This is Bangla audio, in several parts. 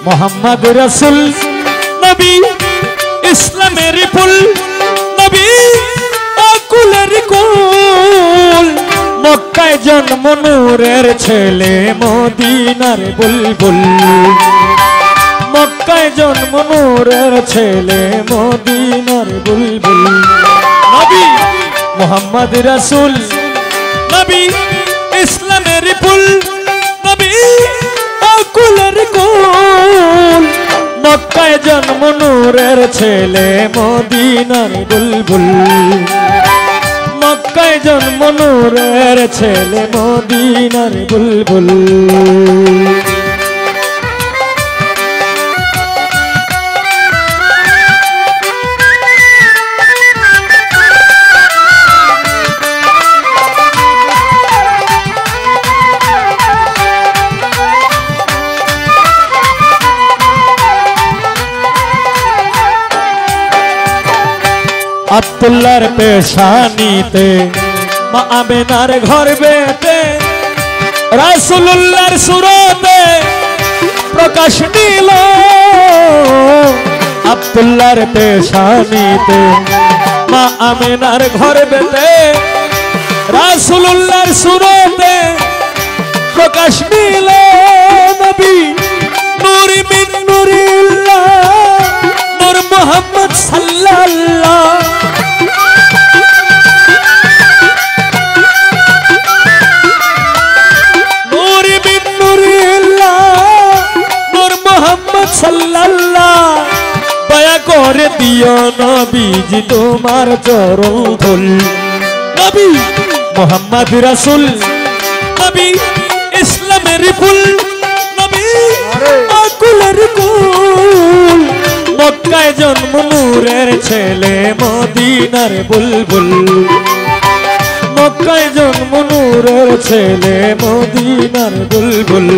মোহাম্মদ রাসূল নবী ইসলামের ফুল নবী আকুলের কুল মক্কায় জন্ম নূরের ছেলে মদিনার বুলবুল মক্কায় জন্ম নূরের ছেলে মদিনার বুলবুল নবী মোহাম্মদ রাসূল নবী ইসলামের ফুল নবী আকুলের কুল মক্কায় জন্ম নূরের ছেলে মদিনার বুলবুল মক্কায় জন্ম নূরের ছেলে মদিনার বুলবুল আব্দুল্লাহর পেশানিতে মা আমেনার ঘর বেতে রাসূলুল্লাহর সুরতে প্রকাশ দিল আব্দুল্লাহর পেশানিতে মা আমেনার ঘর বেতে রাসূলুল্লাহর সুরতে প্রকাশ দিল নবী নূর মিন নূরিল্লাহ নূর মুহাম্মদ সাল্লাল্লাহ দয়া করে দিও নবীজি তোমার চরণ ধুল নবী মোহাম্মদ রাসূল নবী ইসলামের ফুল নবী আকুলের কুল মক্কায় জন্ম নূরের ছেলে মদিনার বুলবুল মক্কায় জন্ম নূরের ছেলে মদিনার বুলবুল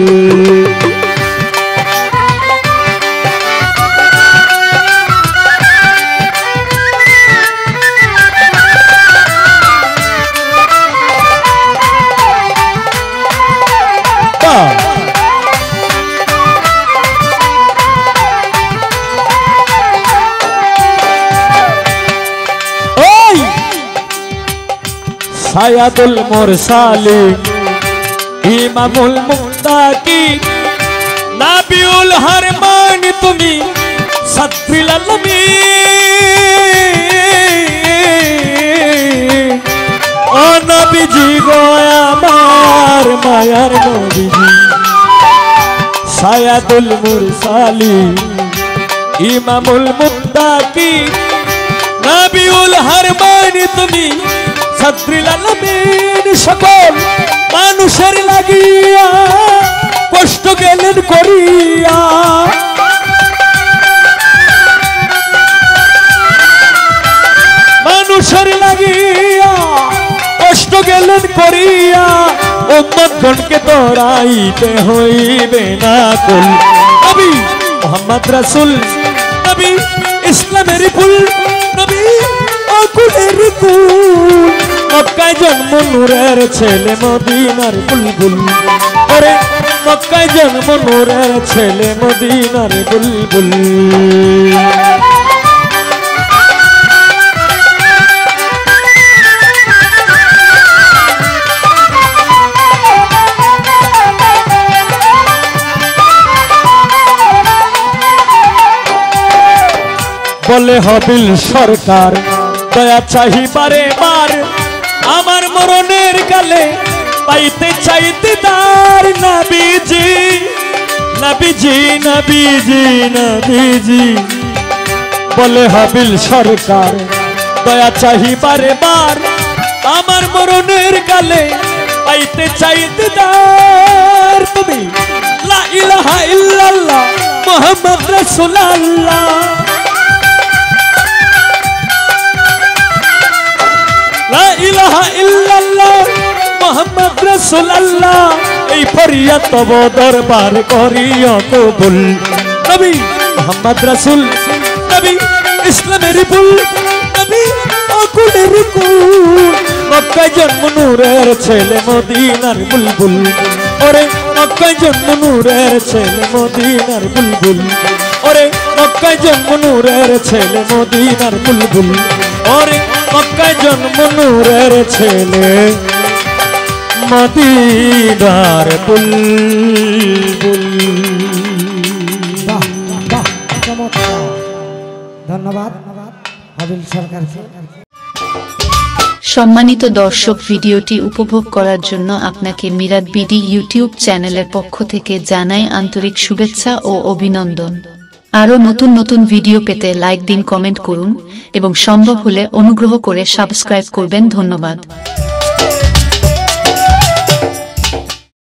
সায়াদুল মুরসালিন ইমামুল মুত্তাকিন নাবিউল হারমান তুমি সাদরিল আলামিন ও নবীজি গো আমার মায়ার নবীজি সায়াদুল মুরসালিন ইমামুল মুত্তাকিন নাবিউল হারমান তুমি সাদরিল আলামিন সকল মানুষের লাগিয়া কষ্ট গেলেন করিয়া মানুষের লাগিয়া কষ্ট গেলেন করিয়া উম্মতগণকে তোরাইতে হইবে না কুল নবী মোহাম্মদ রাসূল নবী ইসলামের ফুল নবী আকুলের কুল মক্কায় জন্ম নূরের ছেলে মদিনার বুলবুল ওরে মক্কায় জন্ম নূরের ছেলে মদিনার বুলবুল বলে হাবিল সরকার দয়া চাহি বারে বার আমার মরণের কালে পাইতে চাইতে তার নবীজি নবীজি নবীজি নবীজি বলে হাবিল সরকার দয়া চাহি বারে বার আমার মরণের কালে পাইতে চাইতে তার তুমি লা ইলাহা রাসূলুল্লাহ লা ইলাহা ইল্লাল্লাহ মুহাম্মদ রাসূলুল্লাহ এই ফরিয়াদ তব দরবার করিও কবুল নবী মুহাম্মদ রাসূল নবী ইসলামের ফুল নবী আকুলের কুল মক্কায় জন্ম নূরের ছেলে মদিনার বুলবুল ওরে মক্কায় জন্ম নূরের ছেলে মদিনার বুলবুল ওরে মক্কায় জন্ম নূরের ছেলে মদিনার বুলবুল ওরে মক্কায় জন্ম নূরের ছেলে মদিনার বুলবুল। ধন্যবাদ হাবিল সরকারকে। সম্মানিত দর্শক, ভিডিওটি উপভোগ করার জন্য আপনাকে মিরাত বিডি ইউটিউব চ্যানেলের পক্ষ থেকে জানাই আন্তরিক শুভেচ্ছা ও অভিনন্দন। আরও নতুন নতুন ভিডিও পেতে লাইক দিন, কমেন্ট করুন এবং সম্ভব হলে অনুগ্রহ করে সাবস্ক্রাইব করবেন। ধন্যবাদ।